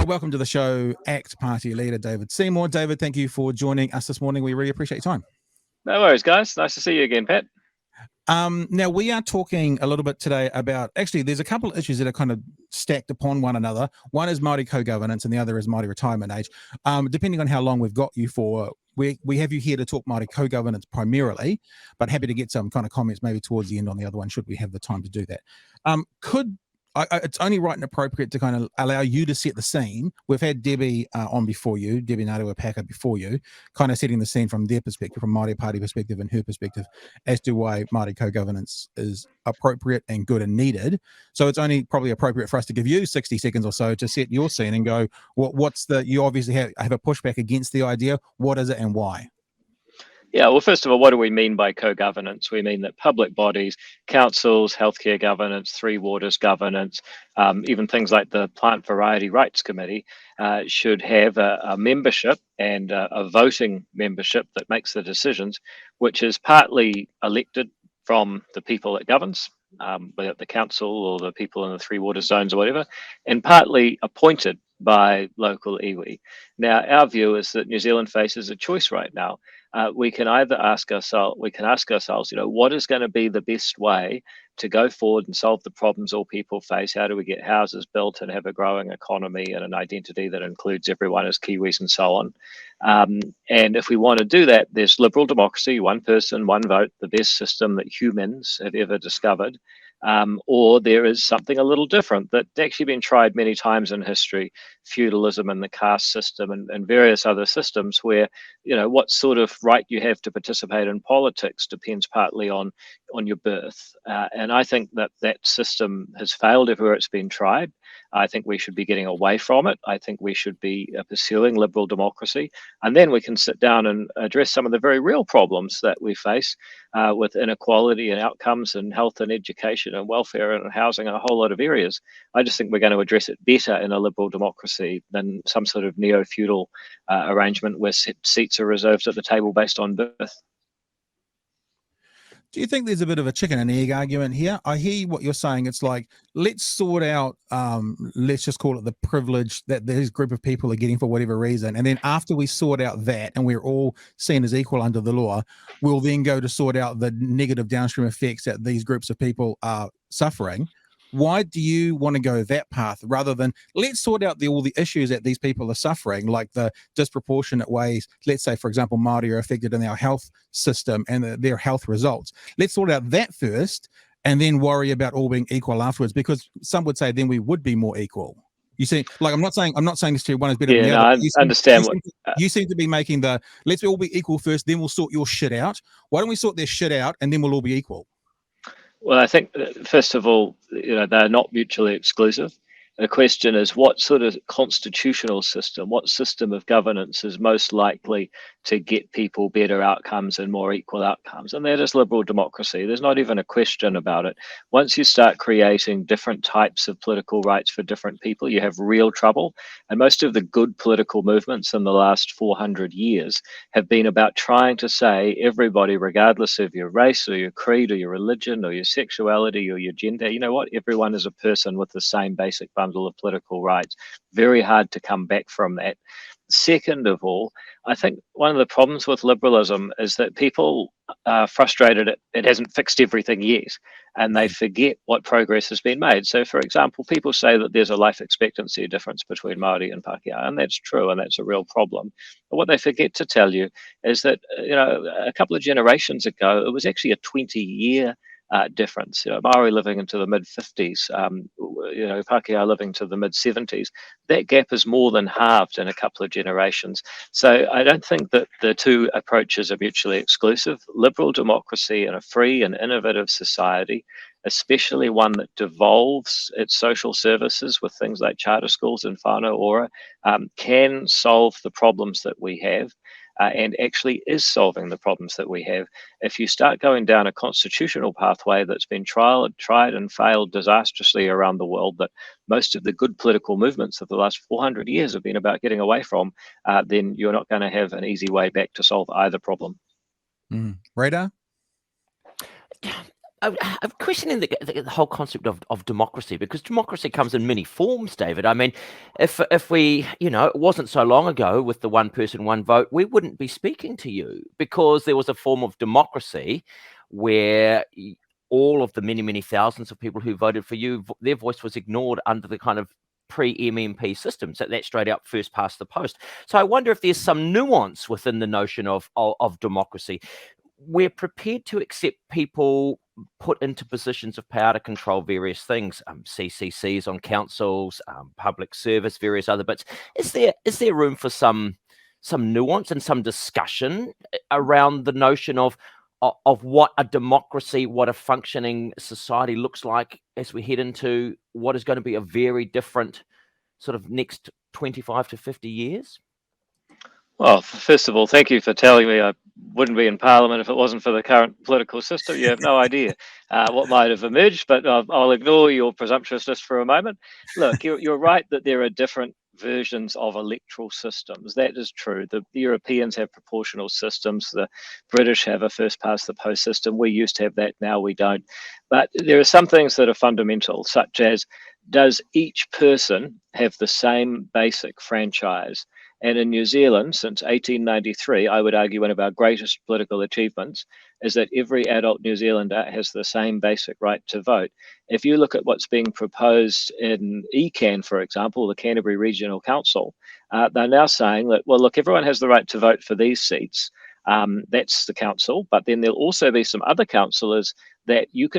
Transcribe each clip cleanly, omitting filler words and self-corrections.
welcome to the show, ACT Party Leader David Seymour. David, thank you for joining us this morning. We really appreciate your time. No worries, guys. Nice to see you again, Pat. Now, we are talking a little bit today about, actually, there's a couple of issues that are kind of stacked upon one another. One is Maori co-governance and the other is Maori retirement age. Depending on how long we've got you for, we have you here to talk Maori co-governance primarily, but happy to get some kind of comments maybe towards the end on the other one, should we have the time to do that. It's only right and appropriate to kind of allow you to set the scene. We've had Debbie on before you, Debbie Ngaruapaka before you, kind of setting the scene from their perspective, from Māori Party perspective and her perspective, as to why Māori co-governance is appropriate and good and needed. So it's only probably appropriate for us to give you 60 seconds or so to set your scene and go, you obviously have a pushback against the idea. What is it and why? Yeah, well, first of all, what do we mean by co-governance? We mean that public bodies, councils, healthcare governance, Three Waters governance, even things like the Plant Variety Rights Committee should have a membership and a voting membership that makes the decisions, which is partly elected from the people it governs, whether the council or the people in the Three Waters zones or whatever, and partly appointed by local iwi. Now, our view is that New Zealand faces a choice right now. We can either ask ourselves, what is going to be the best way to go forward and solve the problems all people face? How do we get houses built and have a growing economy and an identity that includes everyone as Kiwis and so on? And if we want to do that, there's liberal democracy, one person, one vote, the best system that humans have ever discovered. Or there is something a little different that's actually been tried many times in history, feudalism and the caste system and various other systems where, what sort of right you have to participate in politics depends partly on your birth. And I think that system has failed everywhere it's been tried. I think we should be getting away from it. I think we should be pursuing liberal democracy. And then we can sit down and address some of the very real problems that we face with inequality and outcomes and health and education and welfare and housing and a whole lot of areas. I just think we're going to address it better in a liberal democracy than some sort of neo-feudal arrangement where seats are reserved at the table based on birth. Do you think there's a bit of a chicken and egg argument here? I hear what you're saying. It's like, let's sort out, let's just call it the privilege that this group of people are getting for whatever reason. And then after we sort out that and we're all seen as equal under the law, we'll then go to sort out the negative downstream effects that these groups of people are suffering. Why do you want to go that path rather than let's sort out all the issues that these people are suffering, like the disproportionate ways, let's say, for example, Maori are affected in our health system and their health results. Let's sort out that first and then worry about all being equal afterwards, because some would say then we would be more equal. You see, like I'm not saying this to you, one is better than the other. I understand you seem to be making let's all be equal first, then we'll sort your shit out. Why don't we sort their shit out and then we'll all be equal? Well, I think, first of all, they're not mutually exclusive. The question is, what sort of constitutional system, what system of governance is most likely to get people better outcomes and more equal outcomes? And that is liberal democracy. There's not even a question about it. Once you start creating different types of political rights for different people, you have real trouble. And most of the good political movements in the last 400 years have been about trying to say everybody, regardless of your race or your creed or your religion or your sexuality or your gender, you know what, everyone is a person with the same basic bundle of political rights. Very hard to come back from that. Second of all, I think one of the problems with liberalism is that people are frustrated it hasn't fixed everything yet, and they forget what progress has been made. So, for example, people say that there's a life expectancy difference between Maori and Pākehā, and that's true, and that's a real problem. But what they forget to tell you is that, a couple of generations ago, it was actually a 20-year difference. Maori living into the mid-50s, Pākehā living to the mid-70s. That gap is more than halved in a couple of generations. So I don't think that the two approaches are mutually exclusive. Liberal democracy and a free and innovative society, especially one that devolves its social services with things like charter schools and whānau ora, can solve the problems that we have. And actually is solving the problems that we have. If you start going down a constitutional pathway that's been tried and failed disastrously around the world, that most of the good political movements of the last 400 years have been about getting away from, then you're not going to have an easy way back to solve either problem. Radar? I'm questioning the whole concept of democracy, because democracy comes in many forms, David. I mean, if we, it wasn't so long ago with the one person, one vote, we wouldn't be speaking to you, because there was a form of democracy where all of the many, many thousands of people who voted for you, their voice was ignored under the kind of pre-MMP system. So that's straight out first past the post. So I wonder if there's some nuance within the notion of democracy. We're prepared to accept people put into positions of power to control various things, CCCs on councils, public service, various other bits. Is there room for some nuance and some discussion around the notion of what a democracy, what a functioning society looks like as we head into what is going to be a very different sort of next 25 to 50 years? Well, first of all, thank you for telling me I wouldn't be in Parliament if it wasn't for the current political system. You have no idea what might have emerged, but I'll ignore your presumptuousness for a moment. Look, you're right that there are different versions of electoral systems. That is true. The Europeans have proportional systems. The British have a first past the post system. We used to have that, now we don't. But there are some things that are fundamental, such as, does each person have the same basic franchise? And in New Zealand, since 1893, I would argue one of our greatest political achievements is that every adult New Zealander has the same basic right to vote. If you look at what's being proposed in ECAN, for example, the Canterbury Regional Council, they're now saying that, well, look, everyone has the right to vote for these seats. That's the council, but then there'll also be some other councillors that you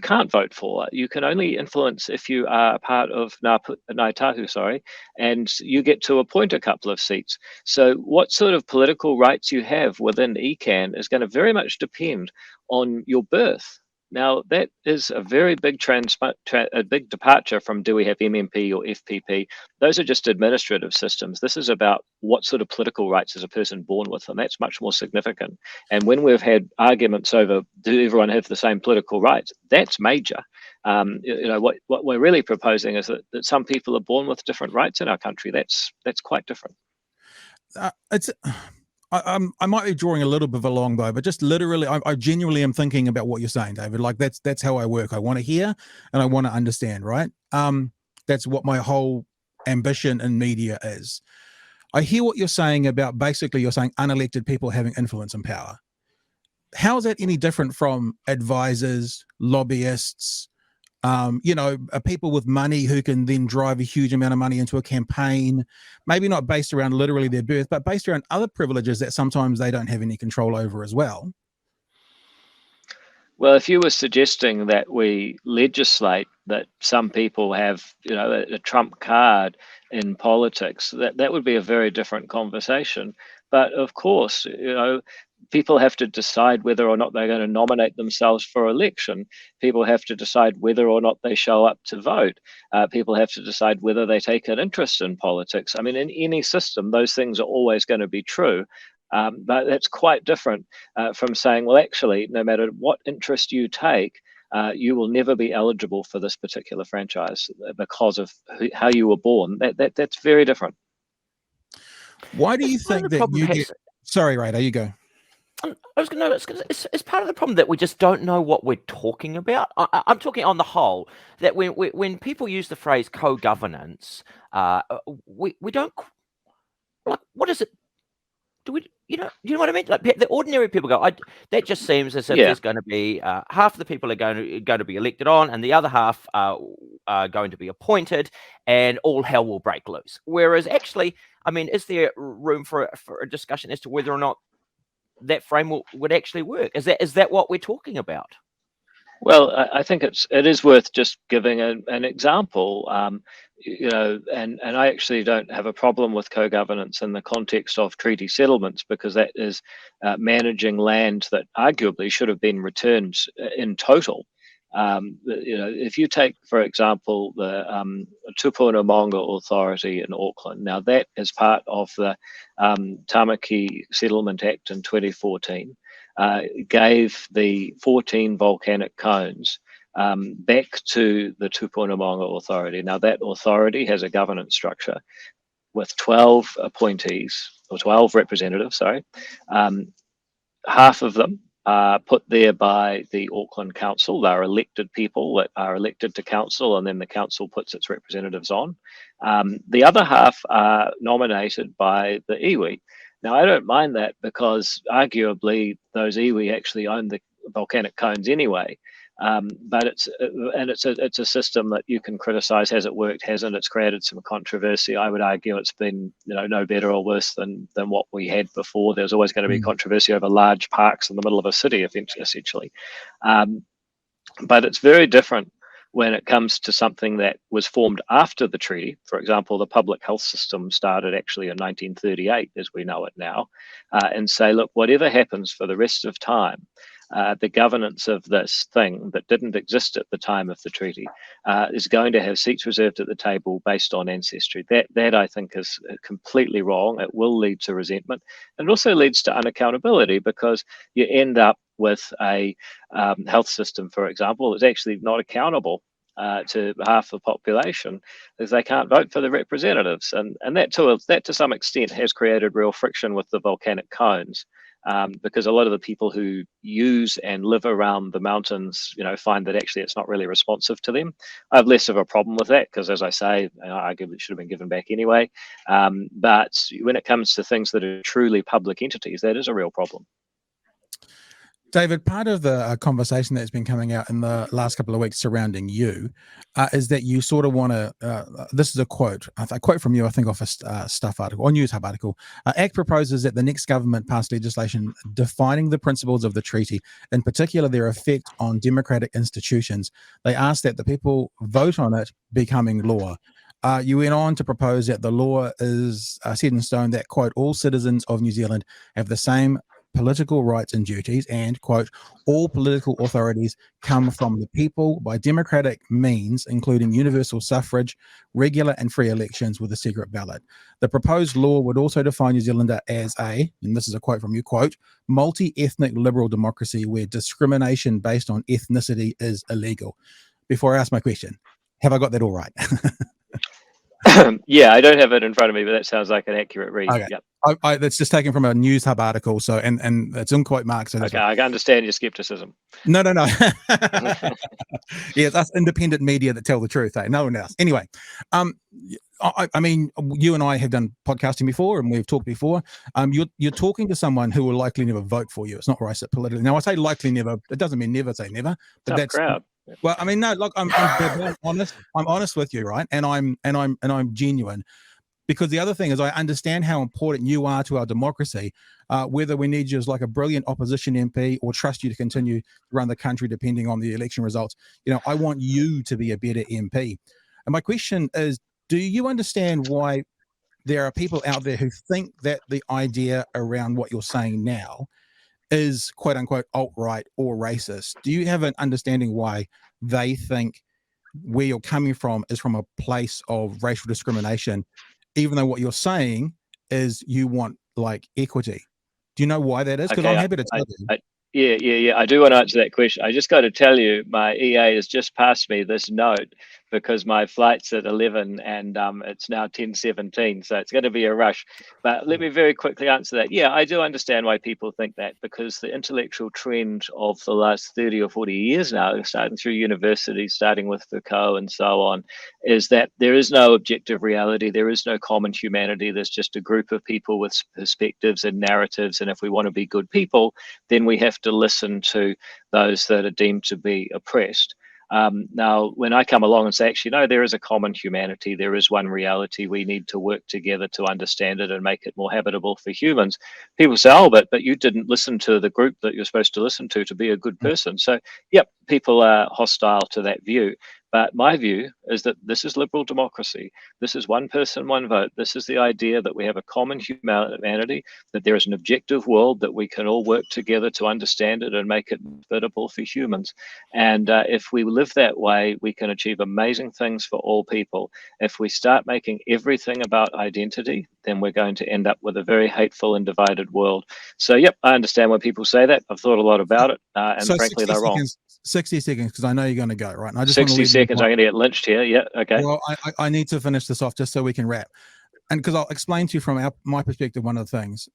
can't vote for. You can only influence if you are part of Ngāi Tahu, and you get to appoint a couple of seats. So what sort of political rights you have within ECAN is going to very much depend on your birth. Now, that is a very big a big departure from, do we have MMP or FPP? Those are just administrative systems. This is about what sort of political rights is a person born with, and that's much more significant. And when we've had arguments over, do everyone have the same political rights, that's major. What we're really proposing is that some people are born with different rights in our country. That's quite different. I might be drawing a little bit of a long bow, but just literally, I genuinely am thinking about what you're saying, David. Like that's how I work. I want to hear and I want to understand, right? That's what my whole ambition in media is. I hear what you're saying about, basically you're saying unelected people having influence and power. How is that any different from advisors, lobbyists, people with money who can then drive a huge amount of money into a campaign, maybe not based around literally their birth, but based around other privileges that sometimes they don't have any control over as well? Well, if you were suggesting that we legislate that some people have, a trump card in politics, that would be a very different conversation. But of course, people have to decide whether or not they're going to nominate themselves for election. People have to decide whether or not they show up to vote. People have to decide whether they take an interest in politics. I mean, in any system, those things are always going to be true. But that's quite different from saying, well, actually, no matter what interest you take, you will never be eligible for this particular franchise because of how you were born. That's very different. Why do you think that you get... Sorry, Radar, you go. It's part of the problem that we just don't know what we're talking about. I'm talking on the whole, that when people use the phrase co-governance, we don't... Like, what is it? Do you know what I mean? Like, the ordinary people go, that just seems as if there's going to be half the people are going to be elected on, and the other half are going to be appointed, and all hell will break loose. Whereas actually, I mean, is there room for a discussion as to whether or not that frame would actually work? Is that what we're talking about? Well, I think it is worth just giving an example, and I actually don't have a problem with co-governance in the context of treaty settlements, because that is managing land that arguably should have been returned in total. If you take, for example, the Tupuna Authority in Auckland, now that is part of the Tamaki Settlement Act in 2014. Gave the 14 volcanic cones back to the Tupuna Authority. Now, that authority has a governance structure with 12 appointees, or 12 representatives, half of them put there by the Auckland Council. They're elected people that are elected to council, and then the council puts its representatives on. The other half are nominated by the iwi. Now, I don't mind that because arguably those iwi actually own the volcanic cones anyway. But it's a system that you can criticize. Has it worked? Hasn't? It's created some controversy. I would argue it's been no better or worse than what we had before. There's always going to be controversy over large parks in the middle of a city, essentially. But it's very different when it comes to something that was formed after the treaty. For example, the public health system started actually in 1938, as we know it now, and say, look, whatever happens for the rest of time, the governance of this thing that didn't exist at the time of the treaty is going to have seats reserved at the table based on ancestry. That I think is completely wrong. It will lead to resentment, and it also leads to unaccountability, because you end up with a health system, for example, that's actually not accountable to half the population, as they can't vote for the representatives, and that to some extent has created real friction with the volcanic cones. Because a lot of the people who use and live around the mountains, find that actually it's not really responsive to them. I have less of a problem with that because, as I say, arguably it should have been given back anyway. But when it comes to things that are truly public entities, that is a real problem. David, part of the conversation that's been coming out in the last couple of weeks surrounding you is that you sort of want to, this is a quote from you, I think, off a Stuff article or News Hub article. ACT proposes that the next government pass legislation defining the principles of the treaty, in particular their effect on democratic institutions. They ask that the people vote on it becoming law. You went on to propose that the law is set in stone that, quote, all citizens of New Zealand have the same political rights and duties, and, quote, all political authorities come from the people by democratic means, including universal suffrage, regular and free elections with a secret ballot. The proposed law would also define New Zealand as a, and this is a quote from you, quote, multi-ethnic liberal democracy where discrimination based on ethnicity is illegal. Before I ask my question, have I got that all right? Yeah, I don't have it in front of me, but that sounds like an accurate read. Okay. Yep. That's just taken from a News Hub article, so and it's in quote marks. So okay, I understand your skepticism. No. Yeah, that's independent media that tell the truth, eh? No one else. Anyway, I mean, you and I have done podcasting before, and we've talked before. You're talking to someone who will likely never vote for you. It's not where I sit politically. Now, I say likely never. It doesn't mean never say never. But Tough crowd. Well, I mean, no. Look, I'm honest. I'm honest with you, right? And I'm genuine. Because the other thing is, I understand how important you are to our democracy, whether we need you as like a brilliant opposition MP or trust you to continue to run the country depending on the election results. I want you to be a better MP. And my question is, do you understand why there are people out there who think that the idea around what you're saying now is quote unquote alt-right or racist? Do you have an understanding why they think where you're coming from is from a place of racial discrimination, even though what you're saying is you want like equity? Do you know why that is? Because I'm happy to tell you. Yeah. I do want to answer that question. I just got to tell you, my EA has just passed me this note because my flight's at 11 and it's now 10:17, so it's going to be a rush. But let me very quickly answer that. Yeah, I do understand why people think that, because the intellectual trend of the last 30 or 40 years now, starting through university, starting with Foucault and so on, is that there is no objective reality, there is no common humanity, there's just a group of people with perspectives and narratives, and if we want to be good people, then we have to listen to those that are deemed to be oppressed. Now, when I come along and say, actually, no, there is a common humanity, there is one reality, we need to work together to understand it and make it more habitable for humans, people say, oh, but you didn't listen to the group that you're supposed to listen to be a good person. So, yep, people are hostile to that view. But my view is that this is liberal democracy. This is one person, one vote. This is the idea that we have a common humanity, that there is an objective world, that we can all work together to understand it and make it habitable for humans. And if we live that way, we can achieve amazing things for all people. If we start making everything about identity, then we're going to end up with a very hateful and divided world. So, yep, I understand why people say that. I've thought a lot about it, and so frankly, they're wrong. 60 seconds, because I know you're going to go, right? And I just 60 seconds, I'm going to get lynched here. Yeah, okay. Well, I need to finish this off just so we can wrap. and because I'll explain to you from my perspective one of the things,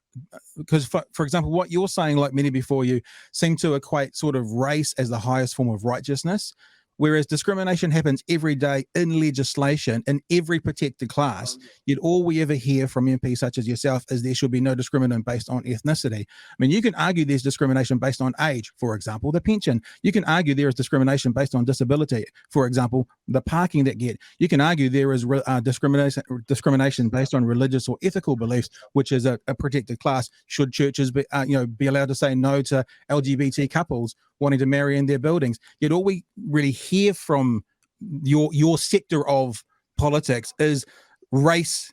because for example, what you're saying, like many before you, seem to equate sort of race as the highest form of righteousness, whereas discrimination happens every day in legislation in every protected class. Yet all we ever hear from MPs such as yourself is there should be no discrimination based on ethnicity. I mean, you can argue there's discrimination based on age, for example, the pension. You can argue there is discrimination based on disability, for example, the parking that get. You can argue there is discrimination based on religious or ethical beliefs, which is a protected class. Should churches be allowed to say no to LGBT couples wanting to marry in their buildings? Yet all we really hear from your sector of politics is race,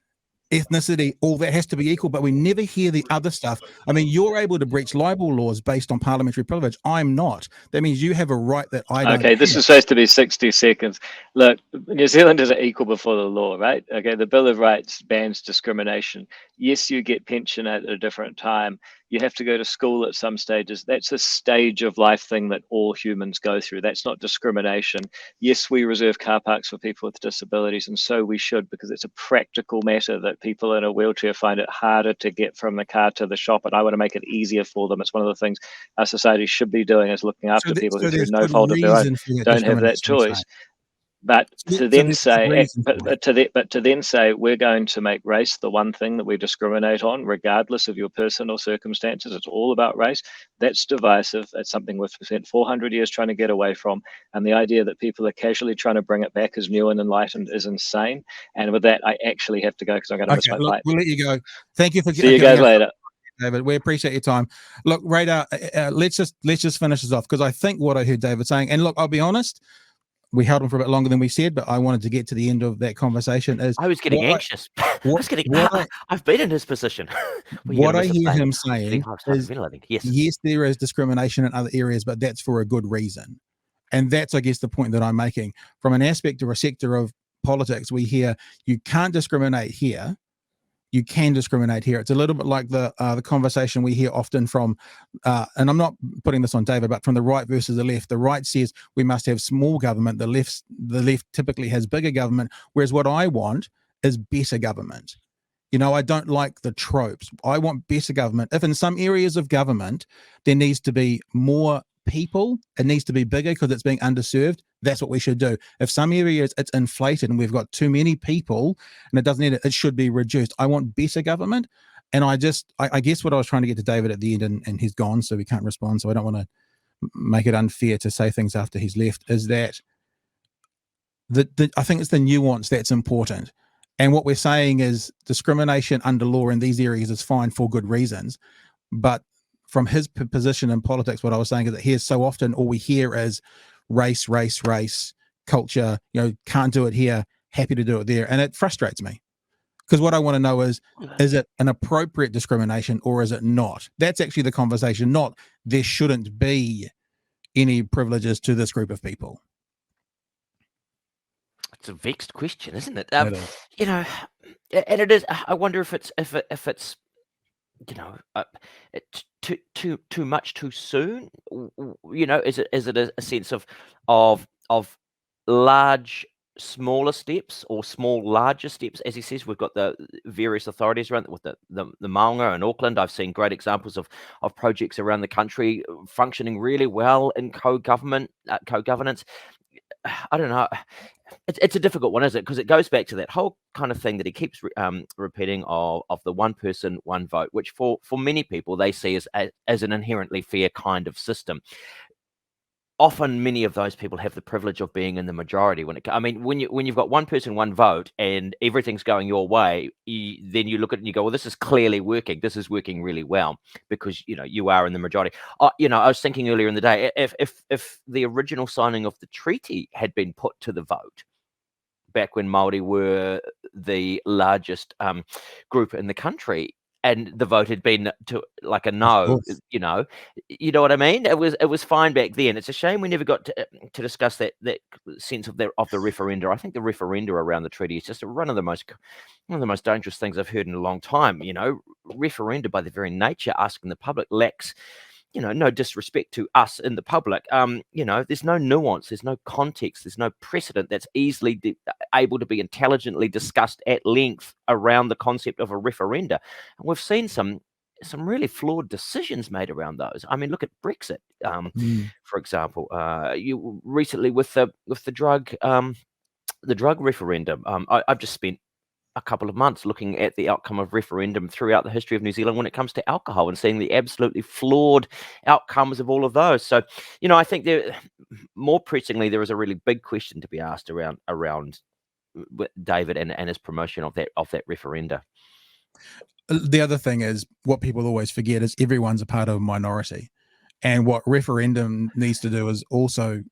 ethnicity, all that has to be equal, but we never hear the other stuff. I mean, you're able to breach libel laws based on parliamentary privilege. I'm not. That means you have a right that I don't. Okay, this is supposed to be 60 seconds. Look, New Zealanders are equal before the law, right? Okay, the Bill of Rights bans discrimination. Yes, you get pension at a different time. You have to go to school at some stages. That's a stage of life thing that all humans go through. That's not discrimination. Yes, we reserve car parks for people with disabilities, and so we should, because it's a practical matter that people in a wheelchair find it harder to get from the car to the shop, and I want to make it easier for them. It's one of the things our society should be doing, is looking after people who, through no fault of their own, don't have that choice. But to then say, but to then say we're going to make race the one thing that we discriminate on, regardless of your personal circumstances, it's all about race. That's divisive. It's something we've spent 400 years trying to get away from, and the idea that people are casually trying to bring it back as new and enlightened is insane. And with that, I actually have to go because I'm going to miss my flight. We'll let you go. Thank you for. See you guys later, David. We appreciate your time. Look, Radar, let's just finish this off, because I think what I heard David saying, and look, I'll be honest, we held him for a bit longer than we said, but I wanted to get to the end of that conversation. I was getting anxious. I've been in his position. What I hear him saying is, yes, there is discrimination in other areas, but that's for a good reason. And that's, I guess, the point that I'm making. From an aspect or a sector of politics, we hear you can't discriminate here. You can discriminate here. It's a little bit like the conversation we hear often from, and I'm not putting this on David, but from the right versus the left. The right says we must have small government. The left typically has bigger government, whereas what I want is better government. I don't like the tropes. I want better government. If in some areas of government there needs to be more people, it needs to be bigger because it's being underserved, that's what we should do. If some areas it's inflated and we've got too many people and it doesn't need it should be reduced. I want better government. And I guess what I was trying to get to David at the end, and he's gone, so we can't respond, so I don't want to make it unfair to say things after he's left, is that I think it's the nuance that's important. And what we're saying is discrimination under law in these areas is fine for good reasons, but from his position in politics, what I was saying is that here so often all we hear is race, culture, can't do it here, happy to do it there. And it frustrates me, because what I want to know is it an appropriate discrimination or is it not? That's actually the conversation, not there shouldn't be any privileges to this group of people. It's a vexed question, isn't it? And it is. I wonder if it's too much too soon. Is it a sense of large smaller steps or small larger steps? As he says, we've got the various authorities around with the Maunga in Auckland. I've seen great examples of projects around the country functioning really well in co-governance. I don't know. It's a difficult one, isn't it? Because it goes back to that whole kind of thing that he keeps repeating of the one person, one vote, which for many people they see as an inherently fair kind of system. Often, many of those people have the privilege of being in the majority. When you've got one person, one vote, and everything's going your way, then you look at it and you go, "Well, this is clearly working. This is working really well because you are in the majority." I was thinking earlier in the day, if the original signing of the treaty had been put to the vote back when Maori were the largest group in the country, and the vote had been to like a no, you know what I mean? It was fine back then. It's a shame we never got to discuss that sense of the referenda. I think the referenda around the treaty is just one of the most dangerous things I've heard in a long time. Referenda by their very nature, asking the public, lacks no disrespect to us in the public, there's no nuance, there's no context, there's no precedent that's easily able to be intelligently discussed at length around the concept of a referenda. And we've seen some really flawed decisions made around those. I mean, look at Brexit, for example. You recently with the drug referendum. I've just spent a couple of months looking at the outcome of referendum throughout the history of New Zealand when it comes to alcohol and seeing the absolutely flawed outcomes of all of those. So, I think more pressingly, there is a really big question to be asked around David and his promotion of that referenda. The other thing is, what people always forget is everyone's a part of a minority, and what referendum needs to do is also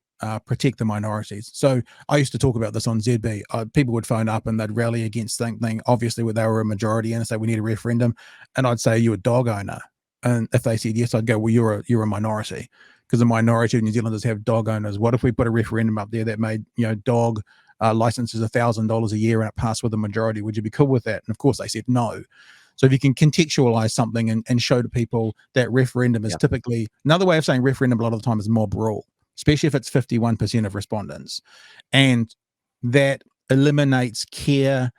protect the minorities. So I used to talk about this on ZB. People would phone up and they'd rally against something, obviously where they were a majority, and say we need a referendum, and I'd say, you're a dog owner, and if they said yes, I'd go, well, you're a minority, because the minority of New Zealanders have dog owners. What if we put a referendum up there that made dog licenses $1,000 a year and it passed with the majority? Would you be cool with that? And of course they said no. So if you can contextualize something and show to people that referendum is typically, another way of saying referendum a lot of the time is mob rule, especially if it's 51% of respondents, and that eliminates care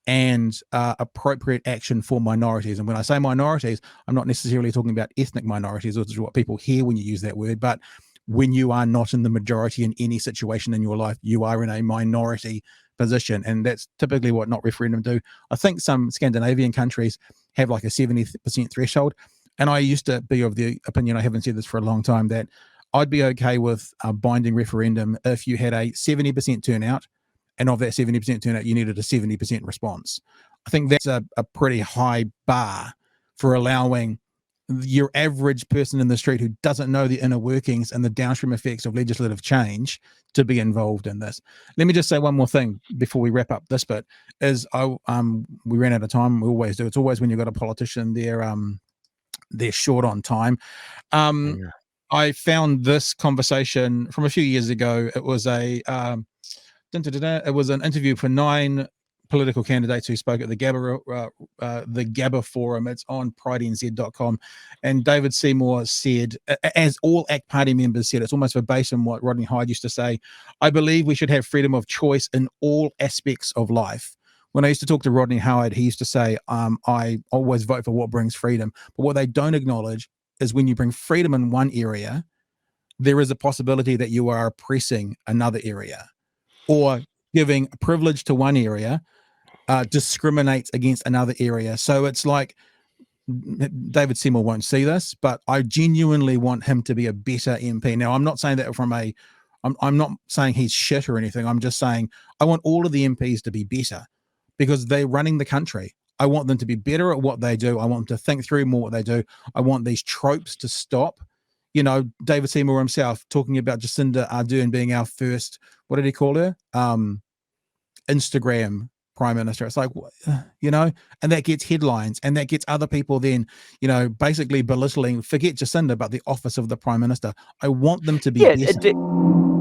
and appropriate action for minorities. And when I say minorities, I'm not necessarily talking about ethnic minorities, which is what people hear when you use that word, but when you are not in the majority in any situation in your life, you are in a minority position, and that's typically what not referendum do. I think some Scandinavian countries have like a 70% threshold, and I used to be of the opinion, I haven't said this for a long time, that I'd be okay with a binding referendum if you had a 70% turnout, and of that 70% turnout, you needed a 70% response. I think that's a pretty high bar for allowing your average person in the street who doesn't know the inner workings and the downstream effects of legislative change to be involved in this. Let me just say one more thing before we wrap up this bit, is we ran out of time. We always do. It's always when you've got a politician, they're short on time. I found this conversation from a few years ago. It was it was an interview for 9 political candidates who spoke at the Gabba forum. It's on pridenz.com, and David Seymour said, as all ACT Party members said, it's almost verbatim what Rodney Hyde used to say: I believe we should have freedom of choice in all aspects of life. When I used to talk to Rodney Howard, he used to say, I always vote for what brings freedom. But what they don't acknowledge is when you bring freedom in one area, there is a possibility that you are oppressing another area, or giving privilege to one area discriminates against another area. So it's like, David Seymour won't see this, but I genuinely want him to be a better MP. Now, I'm not saying that I'm not saying he's shit or anything. I'm just saying I want all of the MPs to be better, because they're running the country. I want them to be better at what they do. I want them to think through more what they do. I want these tropes to stop. David Seymour himself talking about Jacinda Ardern being our first, what did he call her? Instagram prime minister. It's like, and that gets headlines, and that gets other people then, basically belittling, forget Jacinda, but the office of the prime minister. I want them to be better.